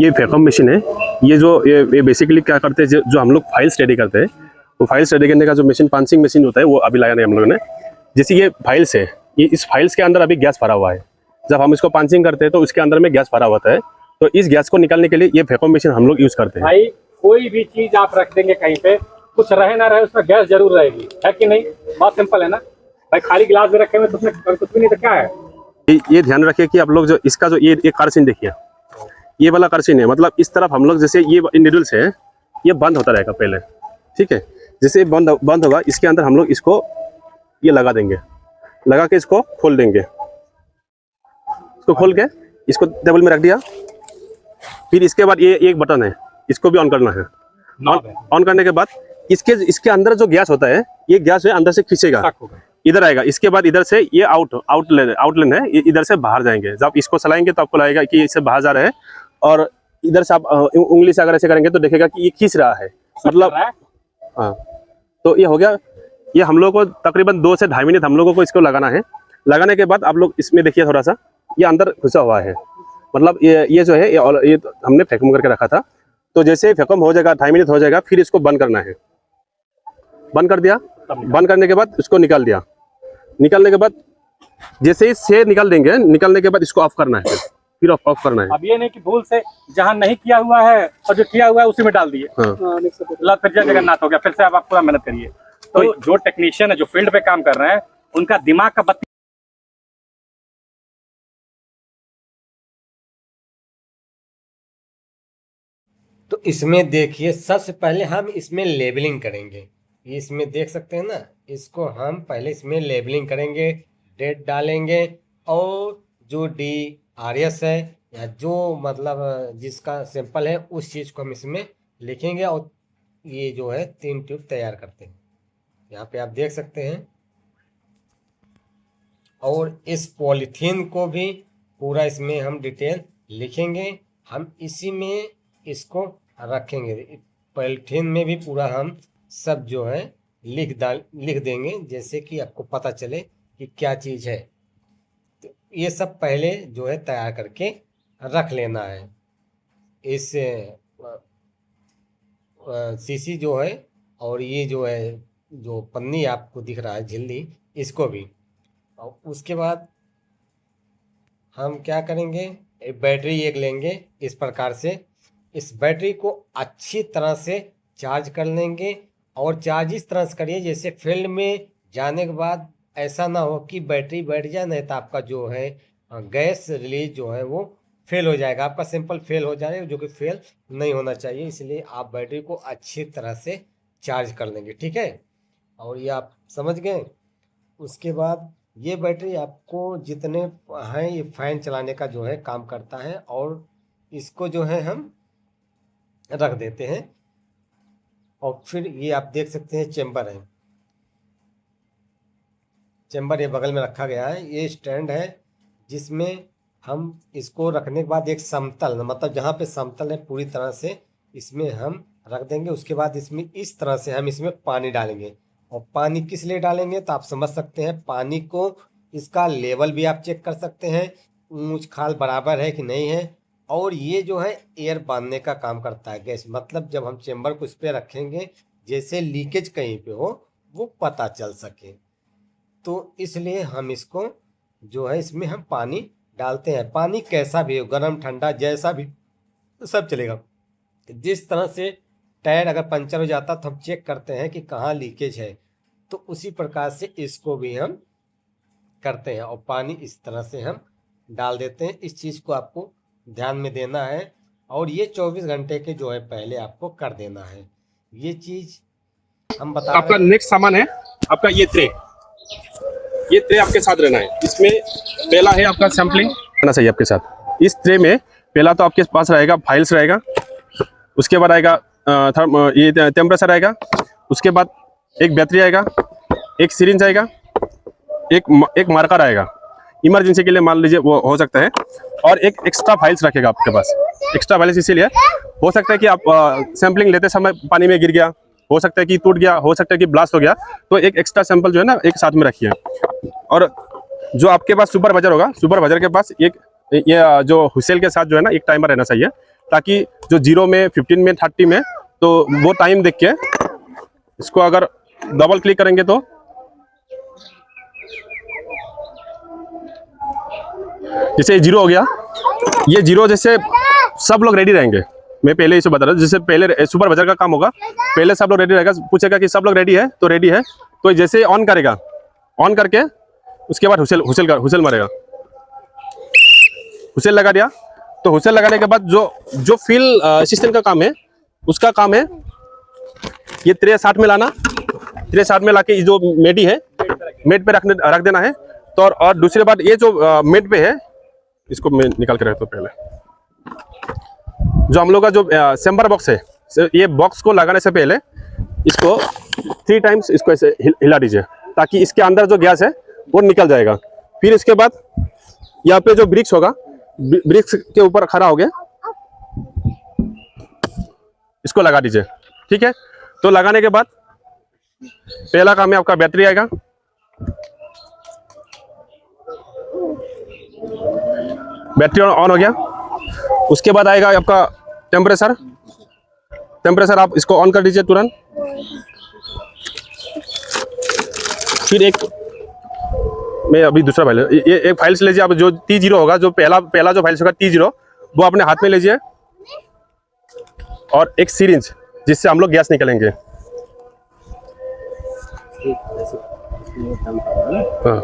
ये vacuum machine है। ये बेसिकली क्या करते हैं, जो हम लोग फाइल्स रेडी करते हैं, वो फाइल्स रेडी करने का जो मशीन पंचिंग मशीन होता है वो अभी लगाया है हम लोगों ने। जैसे ये फाइल्स है, ये इस फाइल्स के अंदर अभी गैस भरा हुआ है। जब हम इसको पंचिंग करते हैं तो उसके अंदर में गैस भरा होता है, तो इस गैस को निकालने के लिए ये वैक्यूम मशीन हम लोग यूज़ करते हैं। भाई कोई भी चीज़ आप रख देंगे कहीं पे, कुछ रहे ना रहे उसमें गैस जरूर रहेगी, है कि नहीं? बहुत सिंपल है ना भाई। खाली गिलास में रखे हुए तो उसमें कुछ भी नहीं, तो क्या है? ये ध्यान रखिए कि आप लोग जो इसका जो ये कारसीन देखिए, ये वाला कारसीन है, मतलब इस तरफ हम लोग जैसे ये नीडल्स है, ये बंद होता रहेगा पहले, ठीक है। जैसे बंद होगा, इसके अंदर हम लोग इसको ये लगा देंगे, लगा के इसको खोल देंगे। इसको खोल के इसको टेबल में रख दिया। फिर इसके बाद ये एक बटन है, इसको भी ऑन करना है। ऑन करने के बाद इसके अंदर जो गैस होता है, ये गैस है अंदर से खींचेगा, इधर आएगा। इसके बाद इधर से ये आउटलेन है, ये इधर से बाहर जाएंगे। जब इसको चलाएंगे तो आपको लगेगा कि इससे बाहर जा रहे हैं, और इधर से आप उंगली से अगर ऐसे करेंगे तो देखेगा कि ये खींच रहा है, मतलब हाँ। तो ये हो गया। ये हम लोग को तकरीबन 2 से 2.5 मिनट हम लोगों को इसको लगाना है। लगाने के बाद आप लोग इसमें देखिए थोड़ा सा ये अंदर घुसा हुआ है, मतलब ये जो है ये हमने वैक्यूम करके रखा था। तो जैसे वैक्यूम हो जाएगा, 2.5 मिनट हो जाएगा, फिर इसको बंद करना है। बंद कर दिया। बंद करने के बाद इसको निकाल दिया। निकालने के बाद जैसे ही से निकाल देंगे, निकालने के बाद इसको ऑफ करना है, फिर ऑफ करना है। अब ये नहीं कि भूल से जहाँ नहीं किया हुआ है और जो किया हुआ है उसी में डाल दिए, फिर जय जगन्नाथ हो गया। फिर से आप पूरा मेहनत करिए। तो जो टेक्नीशियन है, जो फील्ड पे काम कर रहे हैं, उनका दिमाग का बत्ती। तो इसमें देखिए, सबसे पहले हम इसमें लेबलिंग करेंगे। ये इसमें देख सकते हैं ना, इसको हम पहले इसमें लेबलिंग करेंगे, डेट डालेंगे, और जो DRS है या जो मतलब जिसका सैंपल है उस चीज़ को हम इसमें लिखेंगे, और ये जो है 3 ट्यूब तैयार करते हैं। यहाँ पे आप देख सकते हैं। और इस पॉलीथीन को भी पूरा इसमें हम डिटेल लिखेंगे। हम इसी में इसको रखेंगे। पॉलीथीन में भी पूरा हम सब जो है लिख देंगे, जैसे कि आपको पता चले कि क्या चीज़ है। तो ये सब पहले जो है तैयार करके रख लेना है। इस शीशी जो है, और ये जो है जो पन्नी आपको दिख रहा है झिल्ली, इसको भी। और उसके बाद हम क्या करेंगे, एक बैटरी एक लेंगे इस प्रकार से। इस बैटरी को अच्छी तरह से चार्ज कर लेंगे, और चार्ज इस तरह से करिए जैसे फील्ड में जाने के बाद ऐसा ना हो कि बैटरी बैठ जाए, नहीं तो आपका जो है गैस रिलीज जो है वो फेल हो जाएगा, आपका सैंपल फेल हो जाएगा, जो कि फेल नहीं होना चाहिए। इसलिए आप बैटरी को अच्छी तरह से चार्ज कर लेंगे, ठीक है। और ये आप समझ गए। उसके बाद ये बैटरी आपको जितने हैं, ये फैन चलाने का जो है काम करता है, और इसको जो है हम रख देते हैं। और फिर ये आप देख सकते हैं चेम्बर है, चेम्बर ये बगल में रखा गया है। ये स्टैंड है जिसमें हम इसको रखने के बाद एक समतल, मतलब जहाँ पे समतल है पूरी तरह से इसमें हम रख देंगे। उसके बाद इसमें इस तरह से हम इसमें पानी डालेंगे। और पानी किस लिए डालेंगे तो आप समझ सकते हैं। पानी को, इसका लेवल भी आप चेक कर सकते हैं, ऊंच खाल बराबर है कि नहीं है। और ये जो है एयर बांधने का काम करता है, गैस, मतलब जब हम चेम्बर को इस पर रखेंगे, जैसे लीकेज कहीं पे हो वो पता चल सके। तो इसलिए हम इसको जो है इसमें हम पानी डालते हैं। पानी कैसा भी हो, गर्म ठंडा जैसा भी, सब चलेगा। जिस तरह से टायर अगर पंचर हो जाता तो हम चेक करते हैं कि कहाँ लीकेज है, तो उसी प्रकार से इसको भी हम करते हैं। और पानी इस तरह से हम डाल देते हैं। इस चीज़ को आपको ध्यान में देना है, और ये 24 घंटे के जो है पहले आपको कर देना है। ये चीज़ हम बता आपका नेक्स्ट सामान है आपका ये ट्रे। ये ट्रे आपके साथ रहना है। इसमें पहला है आपका सैम्पलिंग रहना चाहिए आपके साथ। इस ट्रे में पहला तो आपके पास रहेगा फाइल्स रहेगा, उसके बाद आएगा ये टेम्परेचर आएगा, उसके बाद एक बैटरी आएगा, एक सिरिंज आएगा, एक मार्कर आएगा, इमरजेंसी के लिए मान लीजिए वो हो सकता है, और एक एक्स्ट्रा फाइल्स रखेगा आपके पास। एक्स्ट्रा फाइल्स इसीलिए हो सकता है कि आप सैम्पलिंग लेते समय पानी में गिर गया, हो सकता है कि टूट गया, हो सकता है कि ब्लास्ट हो गया, तो एक एक्स्ट्रा सैंपल जो है ना एक साथ में रखिए। और जो आपके पास सुपरवाइजर होगा, सुपरवाइजर के पास एक ये जो हुसेल के साथ जो है ना एक टाइमर रहना चाहिए, ताकि जो 0 में, 15 में, 30 में, तो वो टाइम देख के इसको अगर डबल क्लिक करेंगे तो जैसे 0 हो गया, ये 0 जैसे सब लोग रेडी रहेंगे। मैं पहले इसे बता रहा हूँ, जैसे पहले सुपरवाइजर का काम होगा, पहले सब लोग रेडी रहेगा, पूछेगा कि सब लोग रेडी है, तो रेडी है, तो जैसे ऑन करेगा, ऑन करके उसके बाद हुसेल मारेगा, हुसेल लगा दिया। तो हुसेल लगाने के बाद जो फील्ड असिस्टेंट का काम है, उसका काम है ये ट्रे 60 में लाना, ट्रे 60 में लाके जो मेडी है मेड पे रख देना है। तो और दूसरी बात, ये जो मेड पे है, इसको मैं निकाल के रखता हूँ पहले। जो हम लोग का जो चैम्बर बॉक्स है, ये बॉक्स को लगाने से पहले इसको 3 टाइम्स इसको ऐसे हिला दीजिए, ताकि इसके अंदर जो गैस है वो निकल जाएगा। फिर इसके बाद यहाँ पे जो ब्रिक्स होगा, ब्रिक्स के ऊपर खड़ा हो गया, इसको लगा दीजिए। ठीक है, तो लगाने के बाद पहला काम है आपका बैटरी आएगा, बैटरी ऑन हो गया। उसके बाद आएगा आपका टेम्परेचर आप इसको ऑन कर दीजिए तुरंत। फिर एक मैं अभी दूसरा फाइल, ये एक फाइल से लीजिए आप, जो T0 होगा, जो पहला जो फाइल होगा T0, वो अपने हाथ में लीजिए, और एक सिरिंज जिससे हम लोग गैस निकलेंगे। हाँ।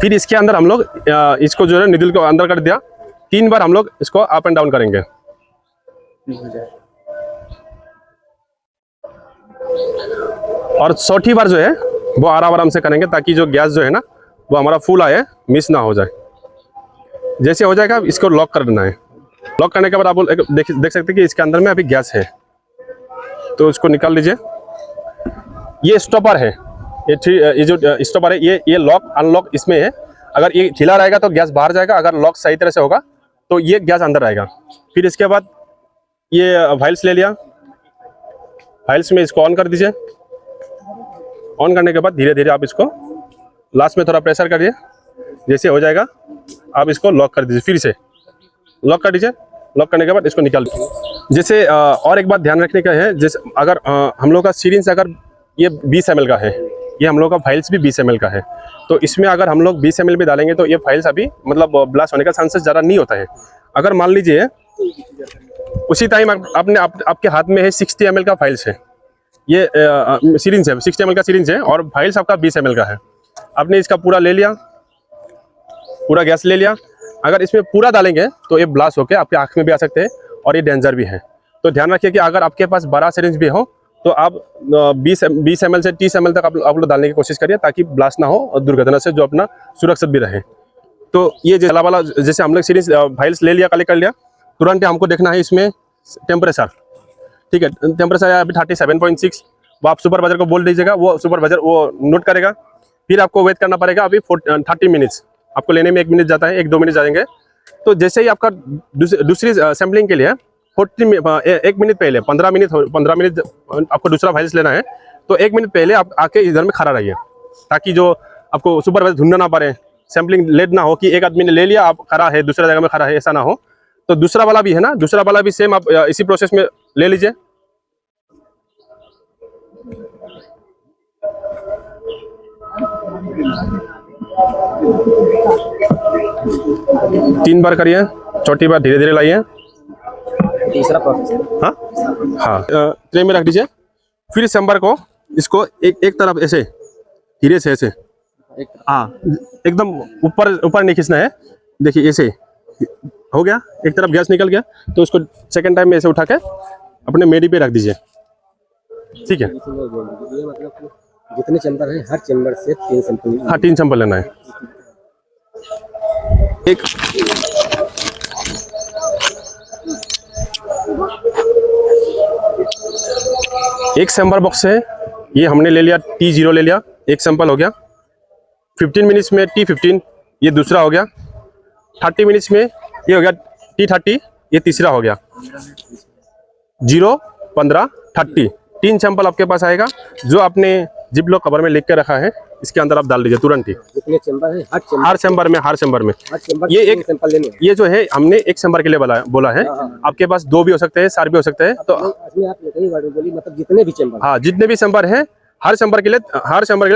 फिर इसके अंदर हम लोग इसको जो है निडल को अंदर कर दिया, 3 बार हम लोग इसको अप एंड डाउन करेंगे। और 100 बार जो है वो आराम से करेंगे, ताकि जो गैस जो है ना वो हमारा फुल आए, मिस ना हो जाए। जैसे हो जाएगा इसको लॉक कर देना है। लॉक करने के बाद आप देख सकते हैं कि इसके अंदर में अभी गैस है, तो इसको निकाल लीजिए। ये स्टॉपर है, ये जो स्टॉपर है, ये लॉक अनलॉक इसमें है। अगर ये ढीला रहेगा तो गैस बाहर जाएगा, अगर लॉक सही तरह से होगा तो ये गैस अंदर आएगा। फिर इसके बाद ये वाइल्स ले लिया, वाइल्स में इसको ऑन कर दीजिए। ऑन करने के बाद धीरे धीरे आप इसको लास्ट में थोड़ा प्रेशर करिए, जैसे हो जाएगा आप इसको लॉक कर दीजिए। फिर से लॉक कर दीजिए। लॉक करने के बाद इसको निकाल दीजिए। जैसे और एक बात ध्यान रखने का है, जैसे अगर हम लोग का सिरिंज अगर ये 20 ml का है, ये हम लोग का फाइल्स भी 20 ml का है, तो इसमें अगर हम लोग 20 ml भी डालेंगे तो ये फाइल्स अभी मतलब ब्लास्ट होने का चांसेस ज़्यादा नहीं होता है। अगर मान लीजिए उसी टाइम आपके हाथ में है 60 ml का फाइल्स है, ये सिरिंज है 60 ml का सिरिंज है, और फाइल्स आपका 20 ml का है। आपने इसका पूरा ले लिया, पूरा गैस ले लिया। अगर इसमें पूरा डालेंगे तो ये ब्लास्ट होकर आपके आँख में भी आ सकते हैं, और ये डेंजर भी है। तो ध्यान रखिए कि अगर आपके पास बड़ा सिरिंज भी हो तो आप 20 ml से 30 ml तक आप लोग डालने की कोशिश करिए, ताकि ब्लास्ट ना हो और दुर्घटना से जो अपना सुरक्षित भी रहे। तो ये जला वाला जैसे हम लोग सीरीज फाइल्स ले लिया, कलेक्ट कर लिया, तुरंत हमको देखना है इसमें टेम्परेचर। ठीक है, टेम्परेचर है अभी 37.6, वो आप सुपरवाइजर को बोल दीजिएगा, वो सुपरवाइजर वो नोट करेगा। फिर आपको वेट करना पड़ेगा अभी 30 मिनट्स, आपको लेने में 1 मिनट जाता है, 1-2 मिनट जाएंगे। तो जैसे ही आपका दूसरी सैम्पलिंग के लिए 1 मिनट पहले 15 मिनट आपको दूसरा फाइल्स लेना है, तो 1 मिनट पहले आप आके इधर में खड़ा रहिए, ताकि जो आपको सुपरवाइजर ढूंढना ना पड़े, सैम्पलिंग लेट ना हो कि एक आदमी ने ले लिया, आप खड़ा है दूसरा जगह में खड़ा है, ऐसा ना हो। तो दूसरा वाला भी है ना, दूसरा वाला भी सेम आप इसी प्रोसेस में ले लीजिए। तीन बार करिए, चौथी बार धीरे धीरे लाइए। तीसरा प्रोसेस, हाँ, ट्रे में रख दीजिए। फिर चैम्बर को इसको एक तरफ ऐसे धीरे से ऐसे, हाँ, एकदम ऊपर नहीं खींचना है। देखिए ऐसे हो गया, एक तरफ गैस निकल गया, तो उसको सेकंड टाइम में ऐसे उठा के अपने मेडी पे रख दीजिए। ठीक है, मतलब जितने चैम्बर हैं हर चैम्बर से 3 सैंपल, हाँ 3 सैंपल लेना है। एक सैंपल बॉक्स है, ये हमने ले लिया, T0 ले लिया, एक सैंपल हो गया। 15 मिनट्स में T15, ये दूसरा हो गया। 30 मिनट्स में ये हो गया T30, ये तीसरा हो गया। 0, 15, 30, 3 सैंपल आपके पास आएगा। जो आपने जिप लॉक कवर में लिख के रखा है, इसके अंदर आप डाल दीजिए तुरंत ही। जितने चेंबर है हर चैम्बर में ये एक सैंपल लेने हैं। ये जो है हमने एक चैम्बर के लिए बोला है। आपके पास 2 भी हो सकते हैं, 4 भी हो सकते हैं। तो इसमें आप कई बार बोली मतलब जितने भी चेंबर, हाँ, जितने भी चैम्बर है हर चैम्बर के लिए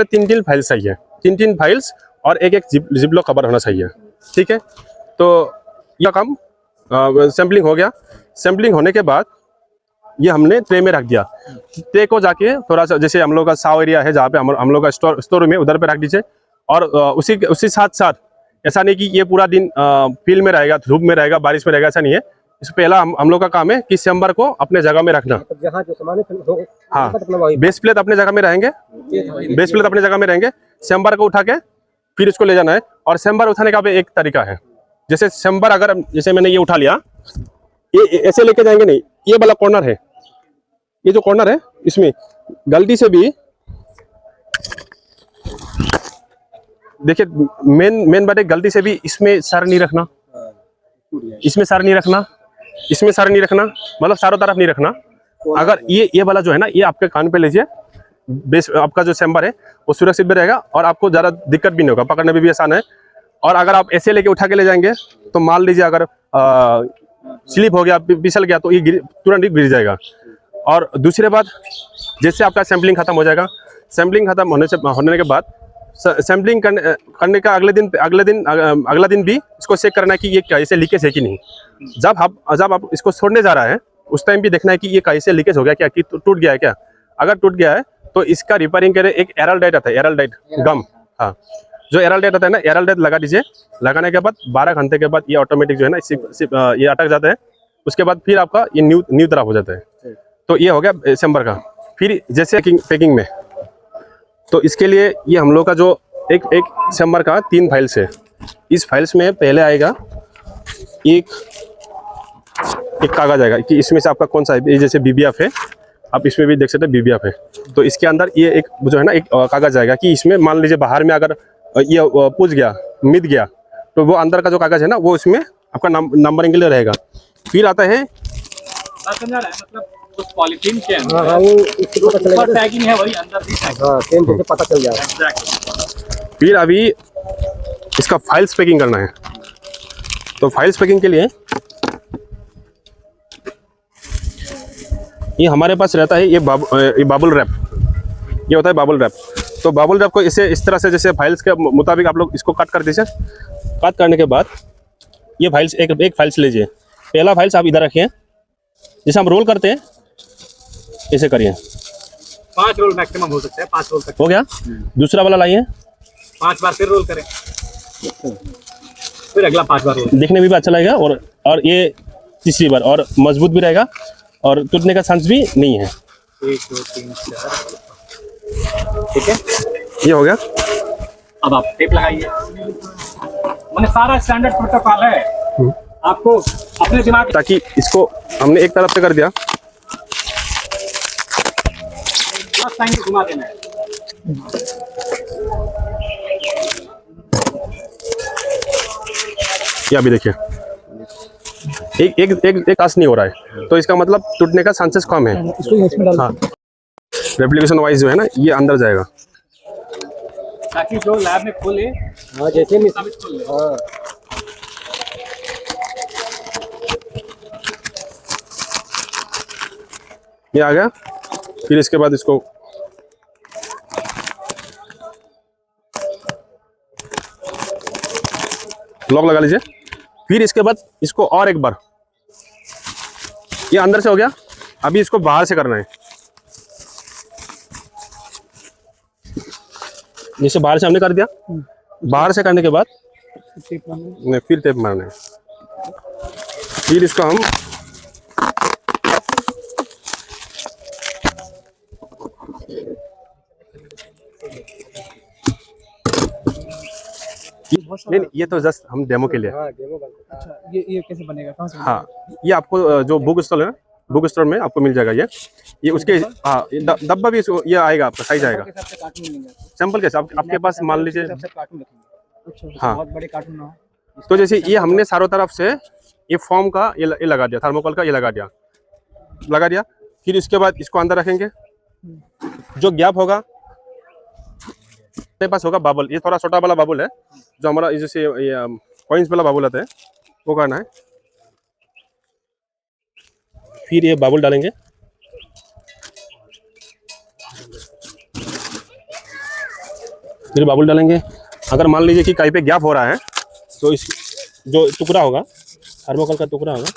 3 फाइल्स चाहिए, 3 फाइल्स और एक जिप-लॉक कवर होना चाहिए। ठीक है, तो यह काम सैम्पलिंग हो गया। सैम्पलिंग होने के बाद ये हमने ट्रे में रख दिया। ट्रे को जाके थोड़ा सा जैसे हम लोग का साव एरिया है जहाँ पे हम लोग का स्टोर रूम है, उधर पे रख दीजिए। और उसी साथ ऐसा नहीं कि ये पूरा दिन फील्ड में रहेगा, धूप में रहेगा, बारिश में रहेगा, ऐसा नहीं है। इस पहला हम लोग का काम है कि चैम्बर को अपने जगह में रखना। जहाँ जो सामान है हाँ, बेस प्लेट अपने जगह में रहेंगे, चैम्बर को उठा के फिर इसको ले जाना है। और चैम्बर उठाने का भी एक तरीका है। जैसे चैम्बर अगर जैसे मैंने ये उठा लिया, ये ऐसे लेके जाएंगे नहीं, ये वाला कॉर्नर है, ये जो कॉर्नर है इसमें गलती से भी देखिए मेन बात है, गलती से भी इसमें सर नहीं रखना, इसमें सर नहीं रखना, इसमें सर नहीं रखना, मतलब चारों तरफ नहीं रखना। अगर ये वाला जो है ना, ये आपके कान पे लीजिए, बेस आपका जो चैम्बर है वो सुरक्षित भी रहेगा और आपको ज़्यादा दिक्कत भी नहीं होगा, पकड़ने में भी आसान है। और अगर आप ऐसे लेके उठा के ले जाएंगे तो मान लीजिए अगर स्लिप हो गया, फिसल गया, तो ये तुरंत ही गिर जाएगा। और दूसरी बात, जैसे आपका सैम्पलिंग खत्म हो जाएगा, सैम्पलिंग खत्म होने के बाद सैम्पलिंग करने का अगला दिन भी इसको चेक करना है कि ये कैसे लीकेज है कि नहीं। जब आप इसको छोड़ने जा रहा है उस टाइम भी देखना है कि ये कैसे लीकेज हो गया, क्या कि टूट गया है क्या। अगर टूट गया है तो इसका रिपेयरिंग करे, एक एरलडाइट आता है, एरलडाइट गम, हाँ, जो एरलडाइट आता है ना, एरलडाइट लगा दीजिए। लगाने के बाद 12 घंटे के बाद ये ऑटोमेटिक जो है ना ये अटक जाता है। उसके बाद फिर आपका ये न्यू तरह हो जाता है। तो ये हो गया चैम्बर का। फिर जैसे पैकिंग में, तो इसके लिए ये हम लोग का जो एक चैम्बर का 3 फाइल्स है। इस फाइल्स में पहले आएगा एक कागज आएगा कि इसमें से आपका कौन सा है। जैसे BBF है, आप इसमें भी देख सकते हैं BBF है। तो इसके अंदर ये एक जो है ना एक कागज आएगा कि इसमें मान लीजिए बाहर में अगर ये पूछ गया, मिट गया, तो वो अंदर का जो कागज है ना वो इसमें आपका नंबरिंग के लिए रहेगा। फिर आता है मतलब उस पॉलिथीन के अंदर ऊपर टैगिंग है, वही अंदर भी सेम जैसे पता चल जाएगा। फिर अभी इसका फाइल्स पैकिंग करना है। तो फाइल्स पैकिंग के लिए ये हमारे पास रहता है ये बबल रैप, ये होता है बबल रैप। तो बबल रैप को इस तरह से जैसे फाइल्स के मुताबिक आप लोग इसको कट कर दीजिए। कट करने के बाद ये फाइल्स एक फाइल्स लीजिए। पहला फाइल्स आप इधर रखिए, जैसे हम रोल करते हैं ऐसे करिए। 5 रोल मैक्सिमम हो सकता है, 5 रोल तक हो गया। दूसरा वाला लाइए, 5 बार फिर रोल करें, फिर अगला 5 बार रोल। देखने में भी अच्छा लगेगा और ये तीसरी बार और मजबूत भी रहेगा और टूटने का चांस भी नहीं है। 1 2 3 4, ठीक है, ये हो गया। अब आप टेप लगाइए। मैंने सारा स्टैंडर्ड प्रोटोकॉल है, आपको अपने दिमाग, ताकि इसको हमने एक तरफ से कर दिया, बस टाइम से घुमा देना है। ये अभी देखिए एक कास्ट नहीं हो रहा है, तो इसका मतलब टूटने का चांसेस कम है। हाँ, रेप्लिकेशन वाइज जो है ना ये अंदर जाएगा, ताकि जो लैब में खोले, हाँ जैसे में खोल ले। हाँ ये आ गया। फिर इसके बाद इसको लॉक लगा लीजिए। फिर इसके बाद इसको और एक बार, ये अंदर से हो गया, अभी इसको बाहर से करना है। जैसे बाहर से हमने कर दिया, बाहर से करने के बाद फिर टेप मारना है। फिर इसको हम नहीं, ये तो जस्ट हम डेमो के लिए। अच्छा, ये कैसे बनेगा, कहाँ से बनेगा? हाँ, ये आपको जो बुक स्टॉल है ना, बुक स्टोर में आपको मिल जाएगा ये उसके हाँ डब्बा भी ये आएगा, आपका साइज आएगा। कार्टून मिलेंगे सैंपल कैसे आपके पास मान लीजिए। कार्टून रखेंगे। अच्छा, हाँ। बहुत बड़े कार्टून ना हो। तो जैसे ये हमने चारों तरफ से ये फॉर्म का ये लगा दिया, थर्मोकोल का ये लगा दिया। फिर इसके बाद इसको अंदर रखेंगे, जो गैप होगा मेरे पास होगा बाबल, ये थोड़ा छोटा वाला बाबुल है जो हमारा जैसे ये कॉइन्स वाला बाबुल आता है वो करना है। फिर ये बाबुल डालेंगे, फिर बाबुल डालेंगे। अगर मान लीजिए कि कहीं पे गैप हो रहा है तो इस जो टुकड़ा होगा, थर्मोकोल का टुकड़ा होगा,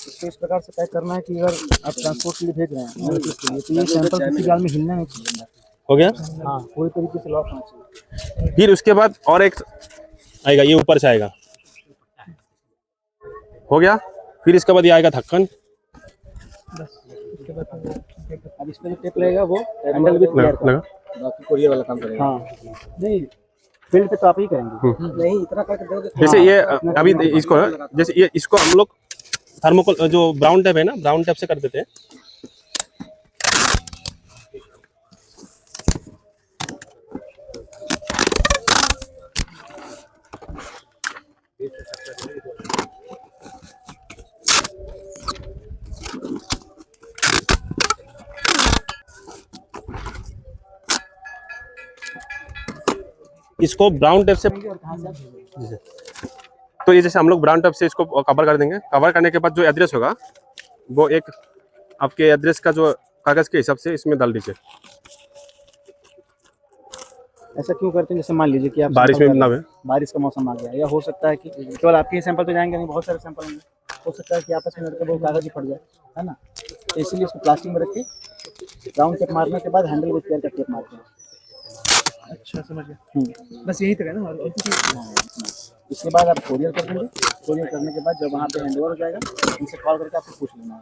इसको इस प्रकार से पैक करना है कि अगर आप ट्रांसपोर्ट के लिए भेज रहे हैं तो ये सैंपल किसी जाल में हिलना नहीं चाहिए। हो गया। हाँ, पूरी तरीके से लॉक होना चाहिए। फिर उसके बाद और एक आएगा, ये ऊपर से आएगा, हो गया। फिर इसके बाद ये आएगा ढक्कन, अब इस पे जो टेप लगेगा वो हैंडल भी तैयार लगा। बाकी कोरियर वाला काम करेगा। हाँ, नहीं फील्ड पे तो आप ही करेंगे। नहीं, इतना करके दोगे। जैसे ये अभी इसको जैसे ये इसको हम लोग थर्मोकोल जो ब्राउन टेप है ना, ब्राउन टेप से कर देते हैं। इसको ब्राउन टेप से, तो ये जैसे हम लोग ब्राउन टेप से इसको कवर कर देंगे। कवर करने के बाद जो एड्रेस होगा वो एक आपके एड्रेस का जो कागज के हिसाब से इसमें डाल दीजिए। ऐसा क्यों करते हैं? जैसे मान लीजिए कि आप बारिश में ना है, बारिश का मौसम आ गया, या हो सकता है कि केवल आपके ही सैंपल पे जाएंगे, नहीं बहुत सारे सैंपल होंगे, हो सकता है कि आपस में लड़के वो कागज ही फट जाए, है ना। तो इसीलिए इसको प्लास्टिक में रख के राउंड टेप मारने के बाद हैंडल को तैयार करके मारते हैं। अच्छा, समझ गया। बस यही तो है ना। इसके बाद आप कोरियर कर देंगे। कोरियर करने के बाद जब वहाँ पे हैंडओवर हो जाएगा, उनसे कॉल करके आपको पूछ लेना है।